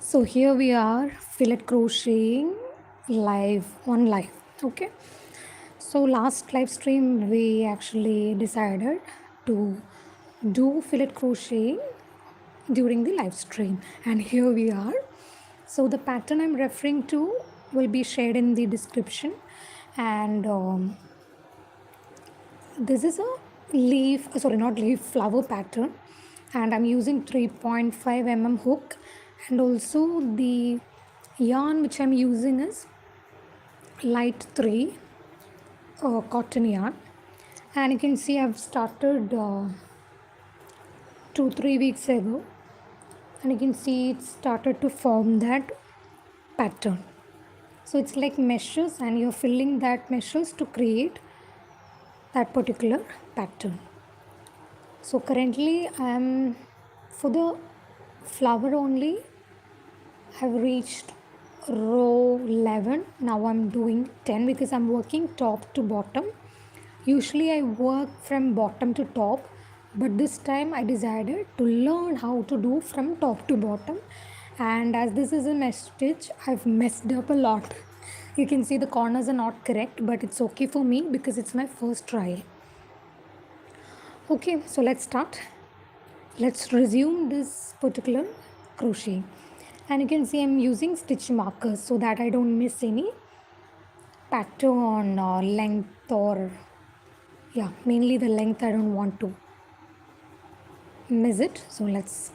So here we are, fillet crocheting live on live. Okay. So last live stream we actually decided to do fillet crocheting during the live stream, and here we are. So the pattern I'm referring to will be shared in the description, and this is a leaf, sorry, not leaf, flower pattern, and I'm using 3.5 hook, and also the yarn which I'm using is light 3 cotton yarn. And you can see I've started 2-3 weeks ago, and you can see it started to form that pattern. So it's like meshes, and you're filling that meshes to create that particular pattern. So currently I'm, for the flower only, I've reached row 11. Now I'm doing 10 because I'm working top to bottom. Usually I work from bottom to top, but this time I decided to learn how to do from top to bottom. And as this is a mesh stitch, I've messed up a lot. You can see the corners are not correct, but it's okay for me because it's my first trial. Okay, so let's start. Let's resume this particular crochet, and you can see I'm using stitch markers so that I don't miss any pattern or length, or yeah, mainly the length. I don't want to miss it. So let's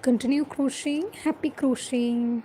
continue crocheting. Happy crocheting.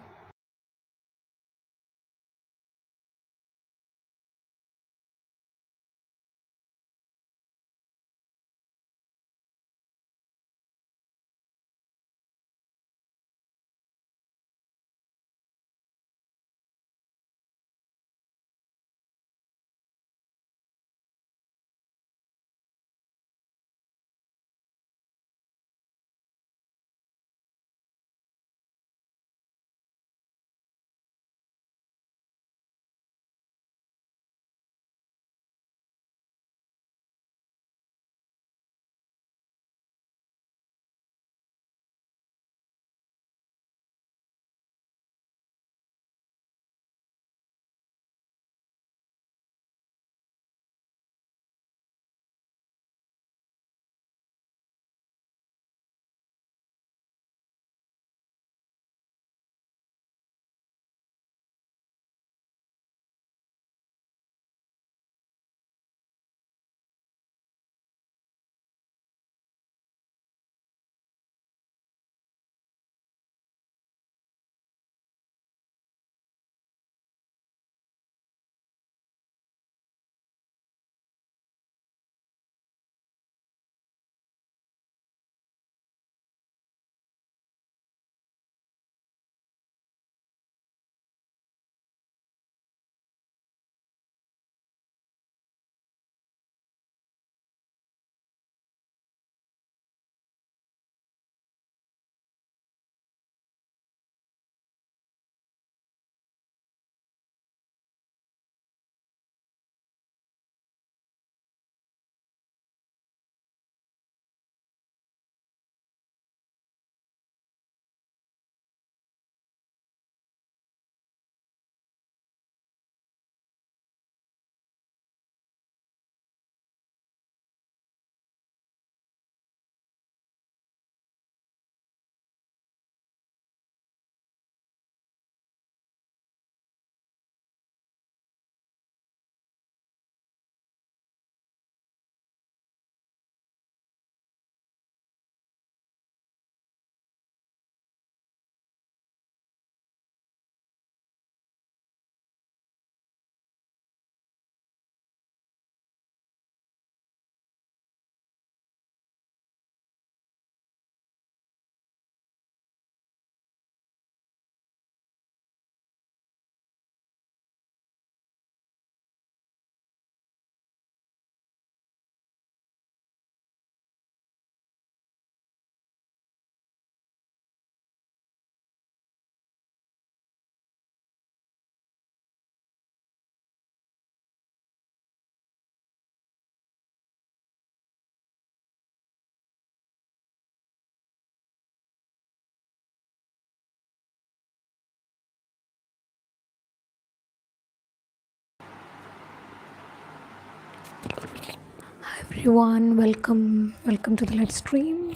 Everyone, welcome to the live stream.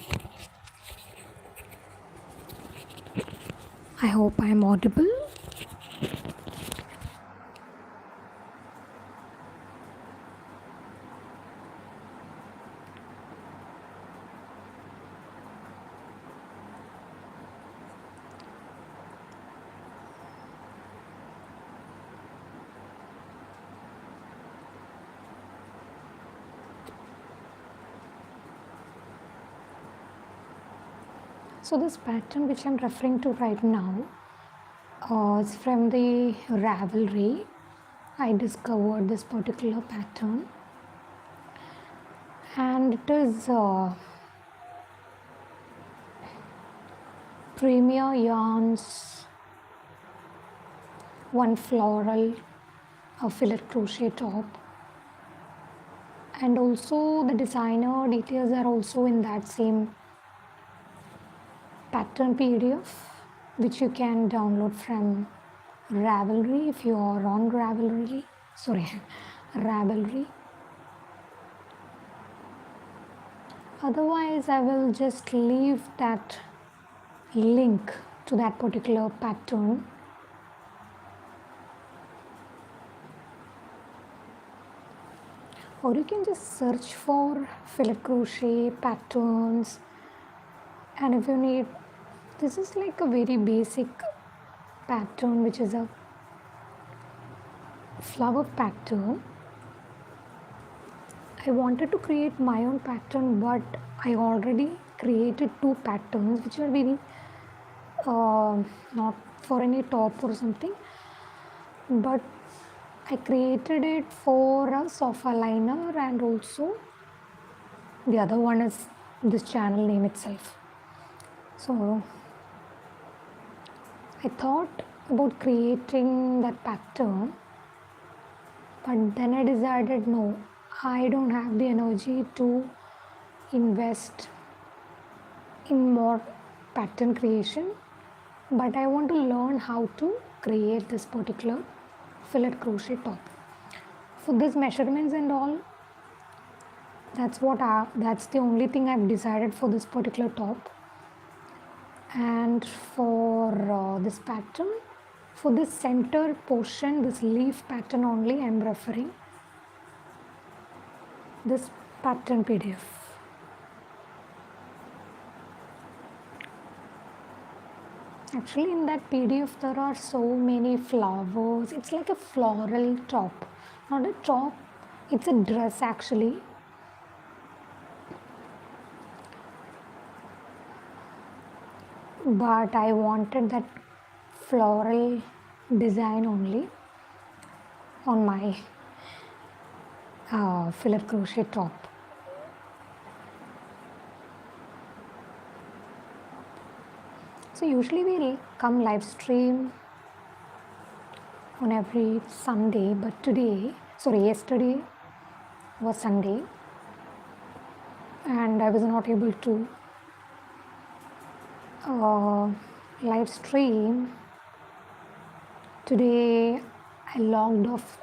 I hope I am audible. So this pattern which I'm referring to right now is from the Ravelry. I discovered this particular pattern, and it is Premier Yarns one floral fillet crochet top, and also the designer details are also in that same pattern PDF, which you can download from Ravelry if you are on Ravelry. Ravelry. Otherwise, I will just leave that link to that particular pattern. Or you can just search for fillet crochet patterns, and if you need, this is like a very basic pattern which is a flower pattern. I wanted to create my own pattern, but I already created two patterns which are very not for any top or something, but I created it for a sofa liner, and also the other one is this channel name itself. So I thought about creating that pattern, but then I decided no, I don't have the energy to invest in more pattern creation, but I want to learn how to create this particular fillet crochet top. For this measurements and all, that's the only thing I've decided for this particular top. And for this pattern, for this center portion, this leaf pattern only, I'm referring this pattern PDF. Actually, in that PDF, there are so many flowers. It's like a floral top, not a top, it's a dress actually. But I wanted that floral design only on my fillet crochet top. So usually we come live stream on every Sunday, but yesterday was Sunday, and I was not able to live stream. Today I logged off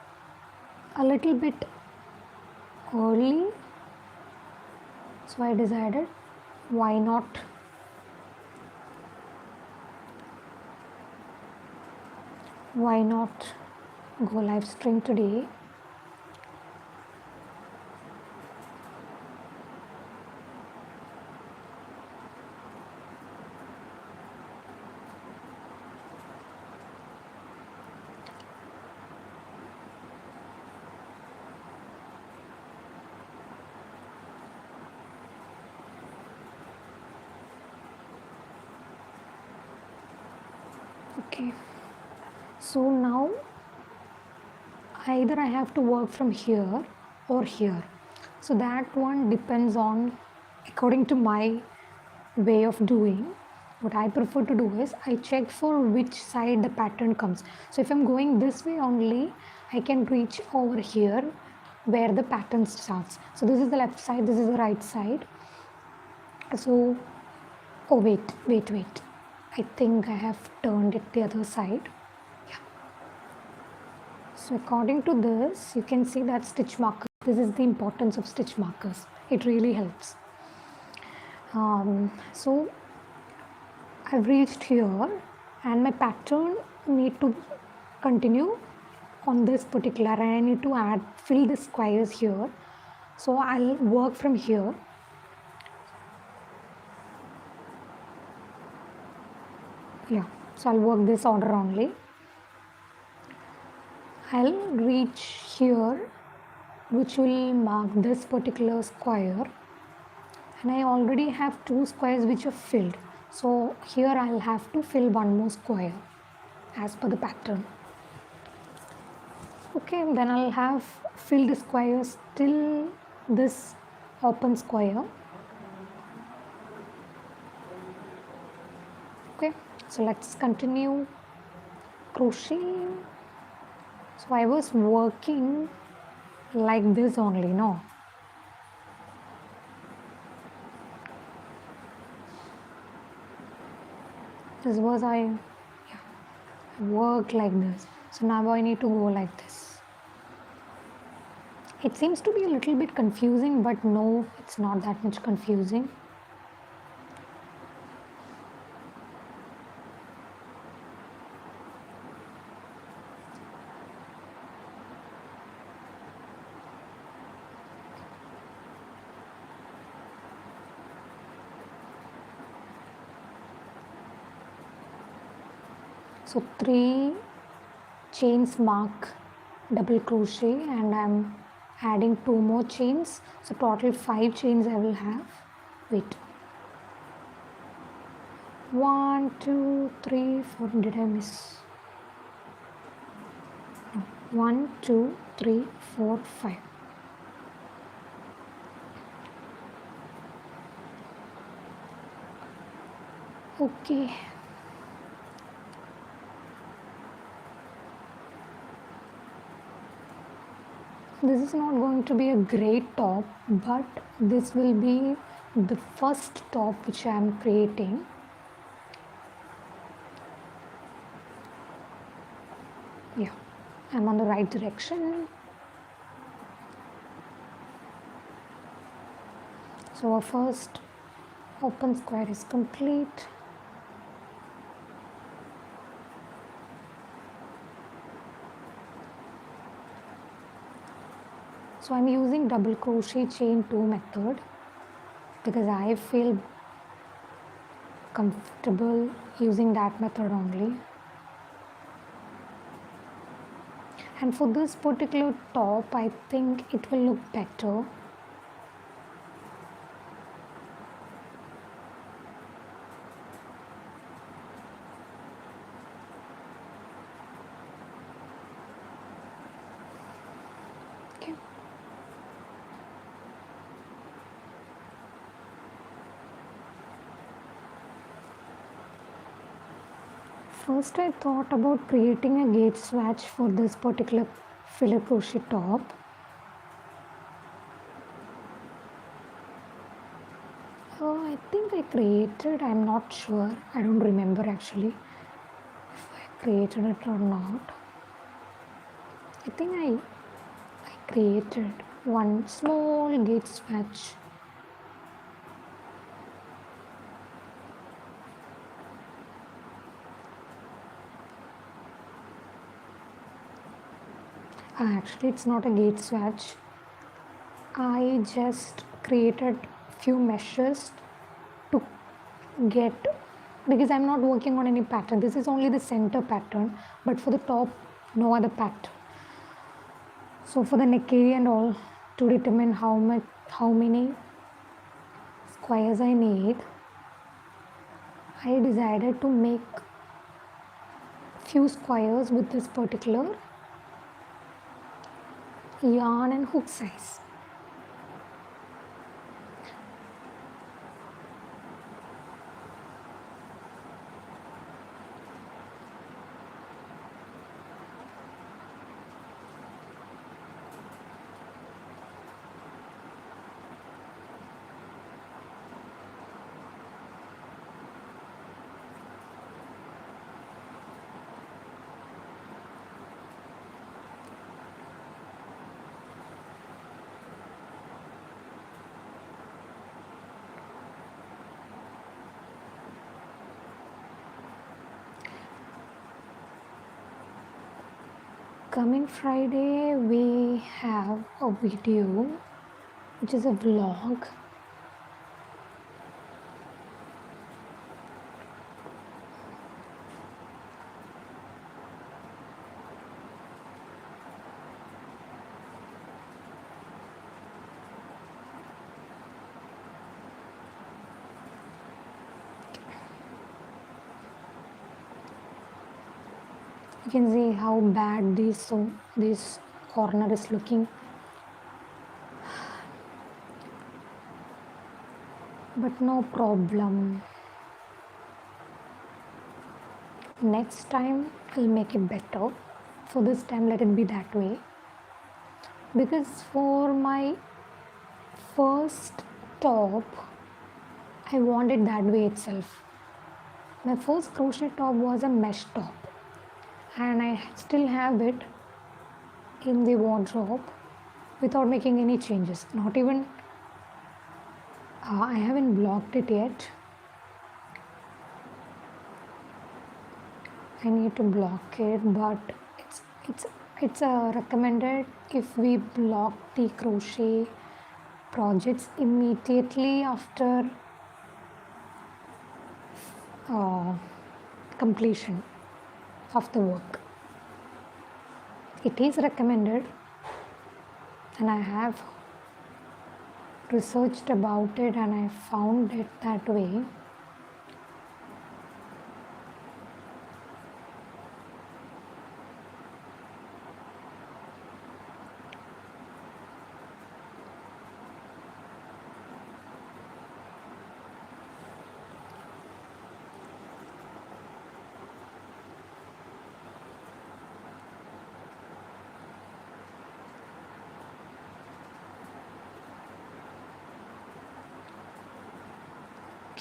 a little bit early, so I decided why not go live stream today. Okay, so now either I have to work from here or here, so that one depends on according to my way of doing. What I prefer to do is I check for which side the pattern comes. So if I'm going this way only, I can reach over here where the pattern starts. So this is the left side, this is the right side. So oh wait, I think I have turned it the other side. Yeah. So according to this, you can see that stitch marker This is the importance of stitch markers. It really helps. So I've reached here and my pattern need to continue on this particular, and I need to fill the squares here. So I'll work from here. Yeah, so I'll work this order only. I'll reach here, which will mark this particular square, and I already have 2 squares which are filled. So here I'll have to fill one more square as per the pattern. Okay, then I'll have filled squares till this open square. Okay, so let's continue crocheting. So I was working like this only, no? This was work like this. So now I need to go like this. It seems to be a little bit confusing, but no, it's not that much confusing. So 3 chains mark double crochet, and I'm adding 2 more chains. So total 5 chains I will have. Wait. 1, 2, 3, 4. Did I miss? No. 1, 2, 3, 4, 5. Okay. This is not going to be a great top, but this will be the first top which I am creating. Yeah, I'm on the right direction. So our first open square is complete. So I'm using double crochet chain 2 method because I feel comfortable using that method only. And for this particular top, I think it will look better. Okay. First, I thought about creating a gauge swatch for this particular filet crochet top. I think I created, I'm not sure, I don't remember actually if I created it or not. I think I created one small gauge swatch. Actually, it's not a gauge swatch. I just created few meshes to get, because I'm not working on any pattern. This is only the center pattern, but for the top, no other pattern. So for the neck area and all, to determine how many squares I need, I decided to make few squares with this particular yarn and hook size. Coming Friday we have a video which is a vlog. You can see how bad this corner is looking, but no problem. Next time I'll make it better. So this time let it be that way, because for my first top I want it that way itself. My first crochet top was a mesh top, and I still have it in the wardrobe without making any changes. Not even I haven't blocked it yet. I need to block it, but it's recommended if we block the crochet projects immediately after completion of the work. It is recommended, and I have researched about it and I found it that way.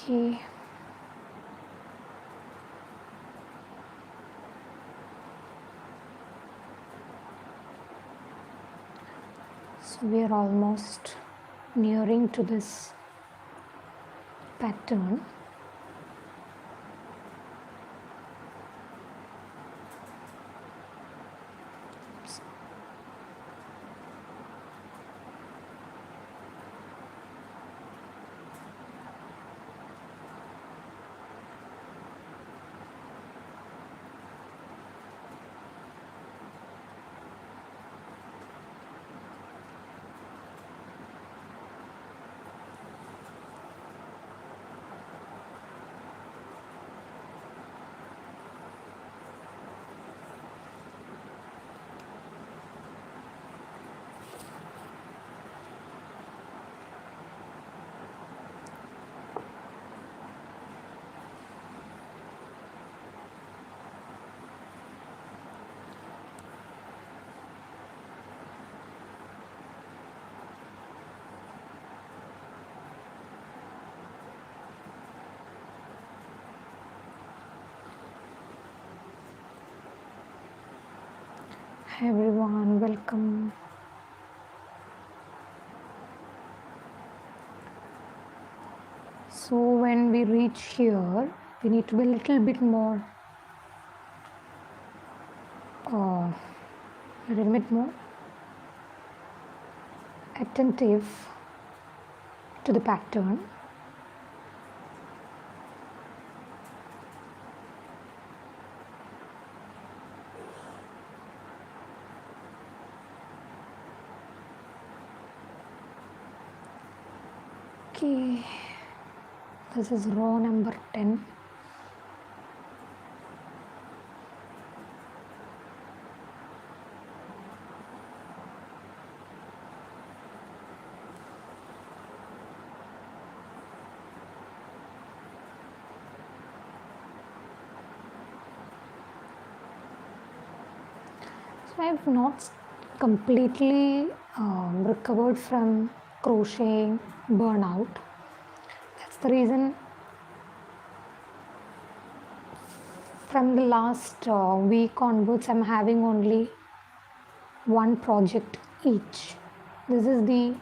Okay. So we are almost nearing to this pattern. Hi everyone, welcome. So when we reach here, we need to be a little bit more attentive to the pattern. Okay, this is row number 10. So I have not completely recovered from crocheting burnout. That's the reason from the last week onwards I'm having only one project each. This is the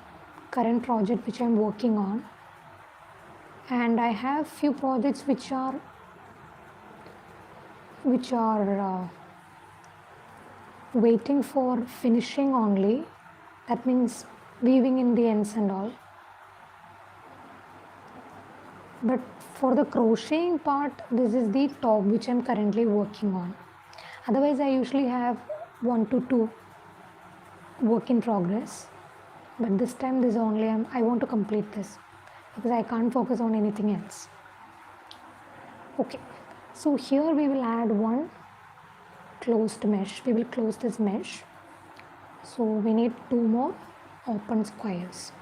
current project which I'm working on, and I have few projects which are waiting for finishing only, that means weaving in the ends and all. But for the crocheting part, this is the top which I'm currently working on. Otherwise, I usually have 1 to 2 work in progress. But this time, this only I want to complete this because I can't focus on anything else. Okay, so here we will add one closed mesh. We will close this mesh. So we need 2 more open squares.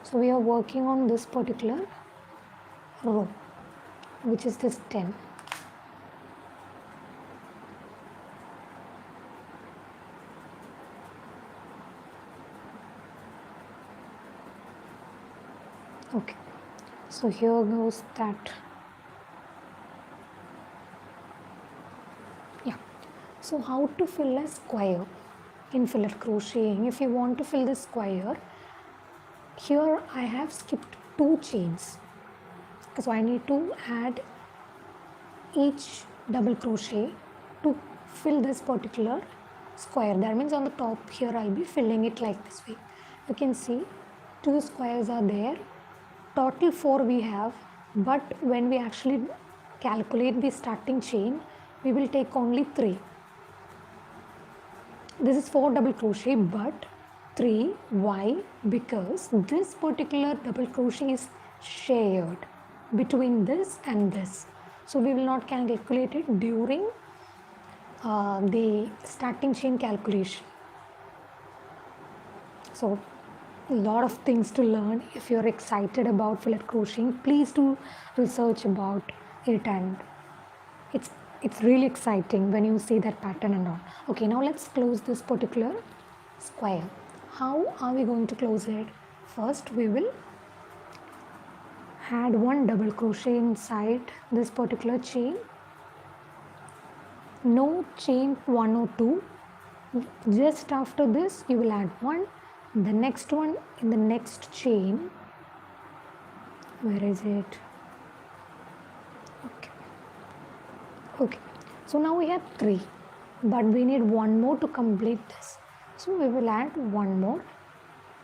So we are working on this particular row, which is this 10. Okay, so here goes that. Yeah, so how to fill a square in fillet crocheting? If you want to fill this square, here I have skipped 2 chains, so I need to add each double crochet to fill this particular square. That means on the top here I'll be filling it like this way. You can see 2 squares are there. Total 4 we have, but when we actually calculate the starting chain, we will take only 3. This is 4 double crochet, but 3. Why? Because this particular double crochet is shared between this and this. So we will not calculate it during the starting chain calculation. So a lot of things to learn. If you're excited about fillet crocheting, please do research about it, and it's really exciting when you see that pattern and all. Okay, now let's close this particular square. How are we going to close it? First we will add 1 double crochet inside this particular chain. No chain 1 or 2. Just after this you will add 1. The next one in the next chain. Where is it? Okay, so now we have 3, but we need 1 more to complete this. So we will add 1 more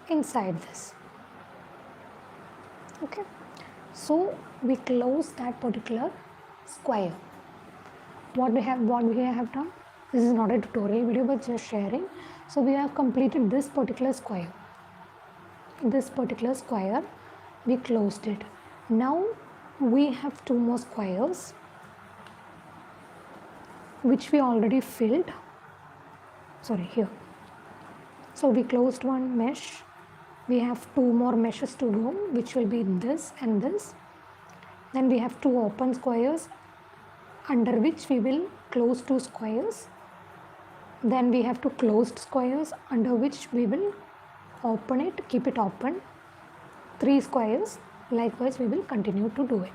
inside this. Okay, so we close that particular square. What we have done, this is not a tutorial video but just sharing. So we have completed this particular square. This particular square we closed it. Now we have 2 more squares which we already filled. Sorry, here. So we closed 1 mesh. We have 2 more meshes to go, which will be this and this. Then we have 2 open squares under which we will close 2 squares. Then we have 2 closed squares under which we will open it, keep it open. 3 squares. Likewise we will continue to do it.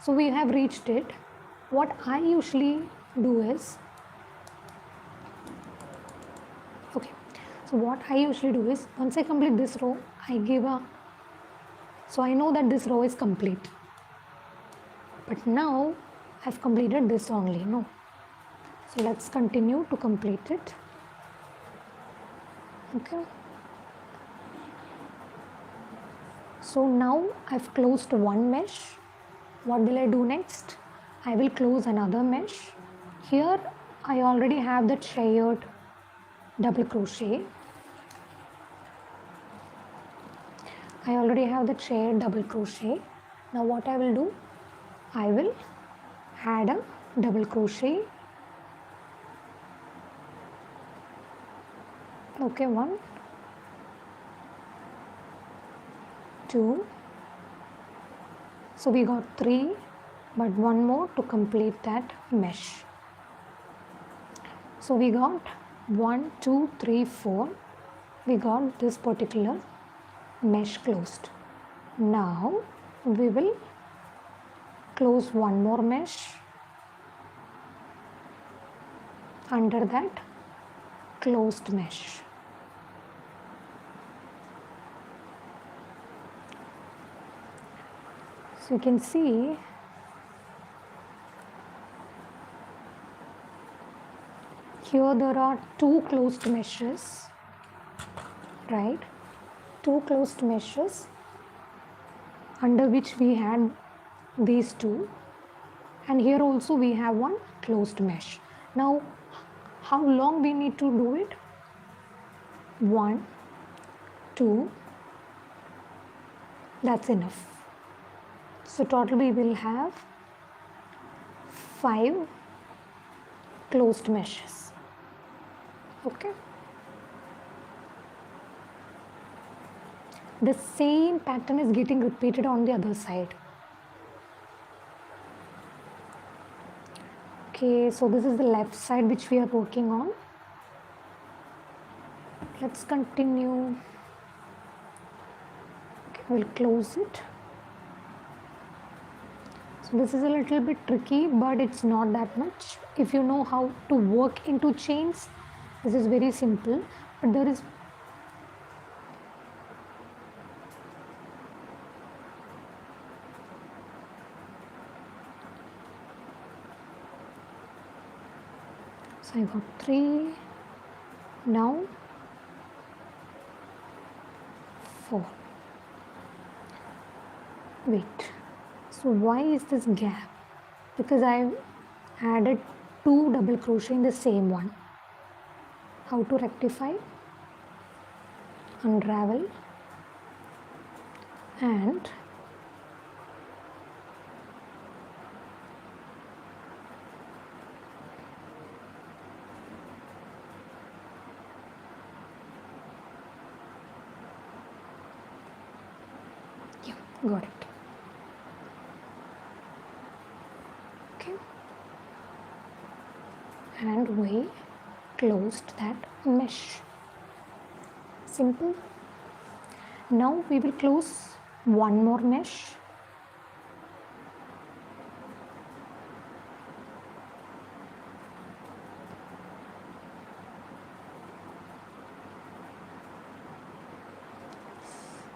So we have reached it. What I usually do is, okay, so what I usually do is, once I complete this row, I give a, so I know that this row is complete, but now I've completed this only, no, so let's continue to complete it. Okay, so now I've closed 1 mesh. What will I do next? I will close another mesh. Here I already have that shared double crochet. Now what I will do, I will add a double crochet. Okay, 1, 2. So we got 3, but 1 more to complete that mesh. So we got 1, 2, 3, 4. We got this particular mesh closed. Now we will close 1 more mesh under that closed mesh. So you can see Here there are two closed meshes, right? Two closed meshes under which we had these two, and here also we have one closed mesh. Now how long we need to do it? 1, 2, that's enough. So total we will have 5 closed meshes. Okay. The same pattern is getting repeated on the other side. Okay, so this is the left side which we are working on. Let's continue. Okay, we'll close it. So this is a little bit tricky, but it's not that much. If you know how to work into chains, this is very simple, but there is so I got 3, now 4. Wait, so why is this gap? Because I added 2 double crochet in the same one. How to rectify? Unravel and yeah, got it. Okay, and we closed that mesh. Simple. Now we will close one more mesh.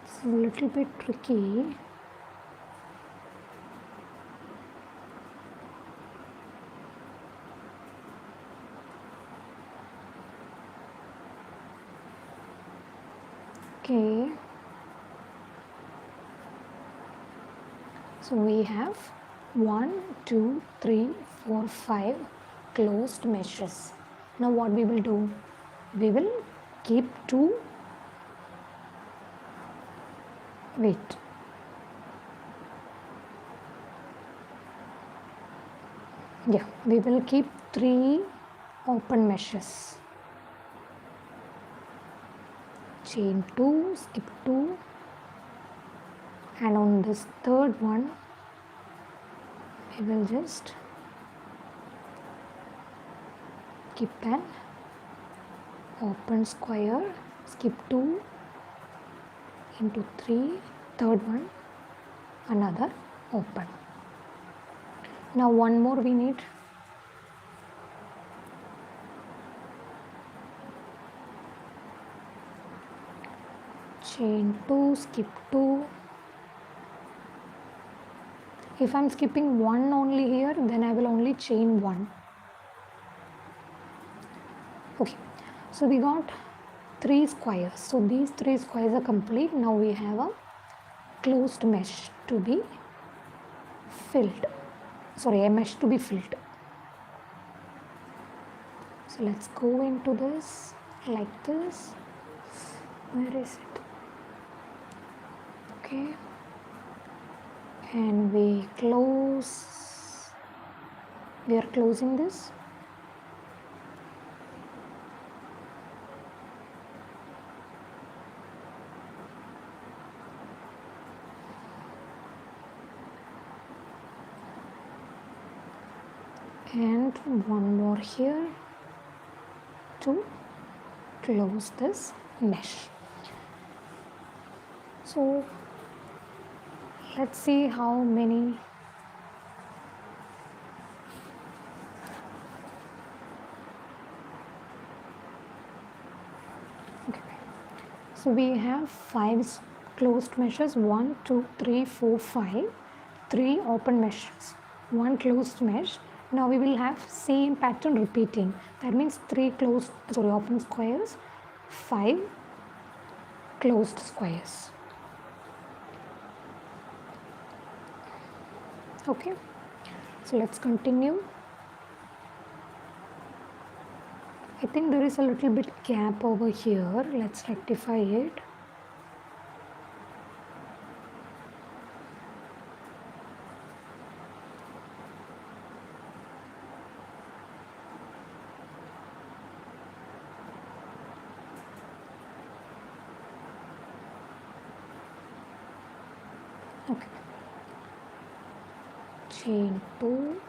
It's a little bit tricky. Okay, so we have 1, 2, 3, 4, 5 closed meshes. Now what we will do? We will keep 2. Wait. Yeah, we will keep 3 open meshes. Chain 2, skip 2, and on this third one we will just keep an open square, skip 2 into 3, third one another open. Now one more we need. Chain 2, skip 2. If I am skipping 1 only here, then I will only chain 1. Okay, so we got 3 squares. So these 3 squares are complete. Now we have a closed mesh to be filled. Sorry, a mesh to be filled. So let's go into this like this. Where is it? Okay, and we are closing this. And one more here to close this mesh. So let's see how many okay. So we have 5 closed meshes, 1, 2, 3, 4, 5, 3 open meshes, 1 closed mesh. Now we will have same pattern repeating. That means 3 open squares, 5 closed squares. Okay, so let's continue. I think there is a little bit gap over here. Let's rectify it. Okay, chain 2,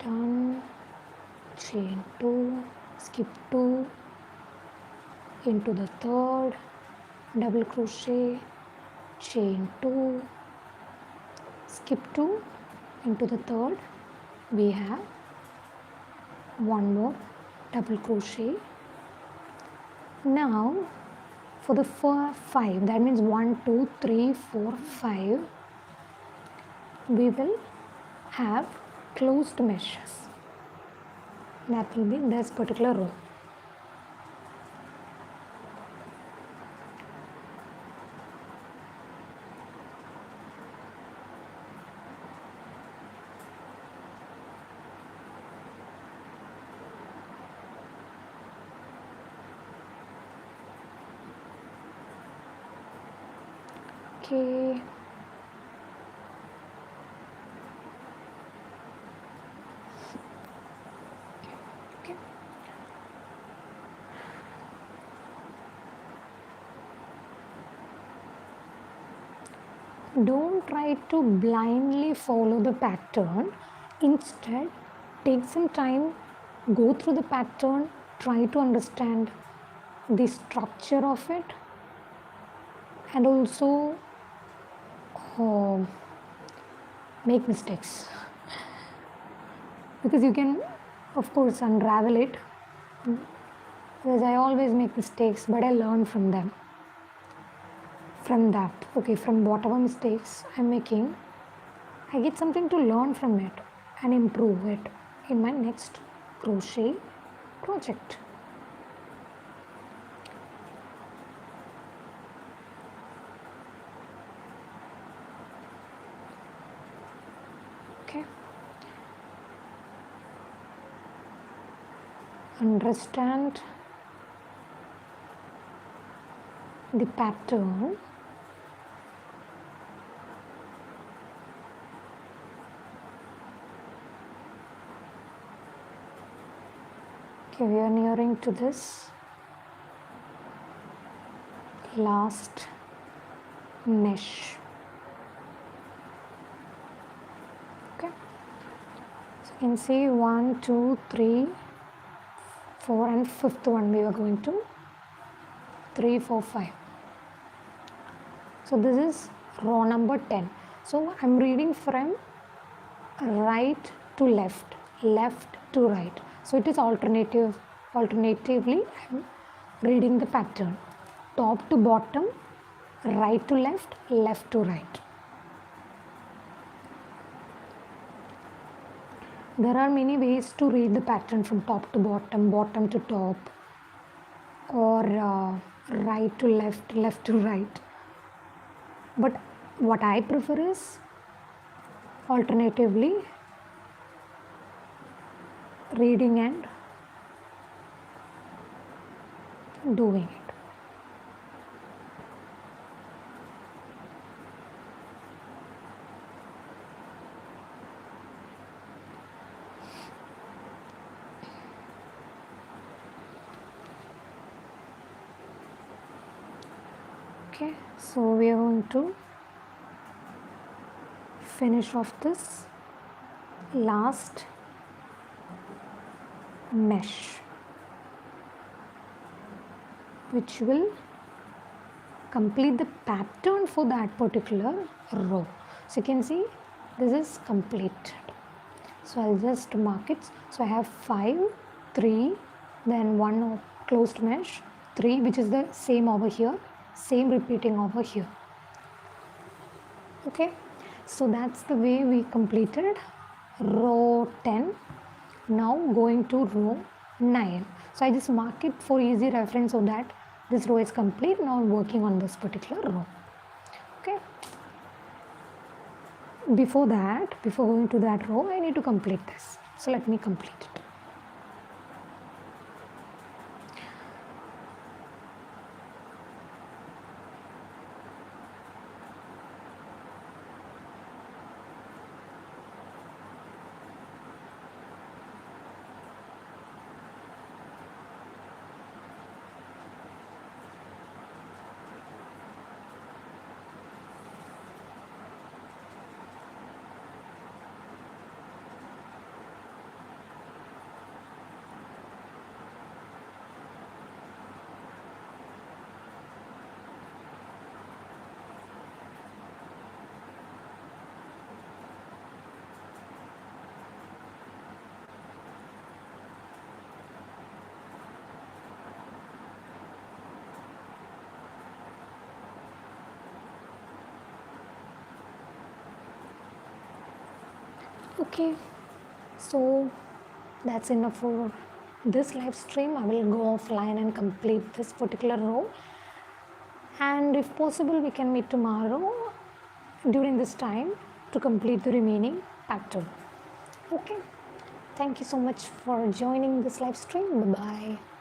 done, chain 2, skip 2, into the third, double crochet, chain 2, skip 2, into the third, we have one more double crochet. Now for the 5, that means 1 2 3 4 5, we will have closed meshes. That will be this particular row. Okay, don't try to blindly follow the pattern. Instead, take some time, go through the pattern, try to understand the structure of it, and also make mistakes, because you can of course unravel it, because I always make mistakes, but I learn from them. From whatever mistakes I'm making, I get something to learn from it and improve it in my next crochet project. Okay, understand the pattern. Okay, we are nearing to this last mesh. Okay, so you can see 1 2 3 4 and fifth one we are going to 3 4 5. So this is row number 10. So I'm reading from right to left, left to right. So it is alternatively I'm reading the pattern, top to bottom, right to left, left to right. There are many ways to read the pattern, from top to bottom, bottom to top, or right to left, left to right. But what I prefer is alternatively reading and doing it. Okay, so we are going to finish off this last mesh, which will complete the pattern for that particular row. So you can see this is completed. So I'll just mark it. So I have 5, 3, then 1 closed mesh, 3, which is the same over here, same repeating over here. Okay, so that's the way we completed row 10. Now going to row 9. So I just mark it for easy reference so that this row is complete. Now I'm working on this particular row. Okay, before that, before going to that row, I need to complete this. So let me complete it. Okay, so that's enough for this live stream. I will go offline and complete this particular row, and if possible we can meet tomorrow during this time to complete the remaining pattern. Okay, thank you so much for joining this live stream. Bye bye.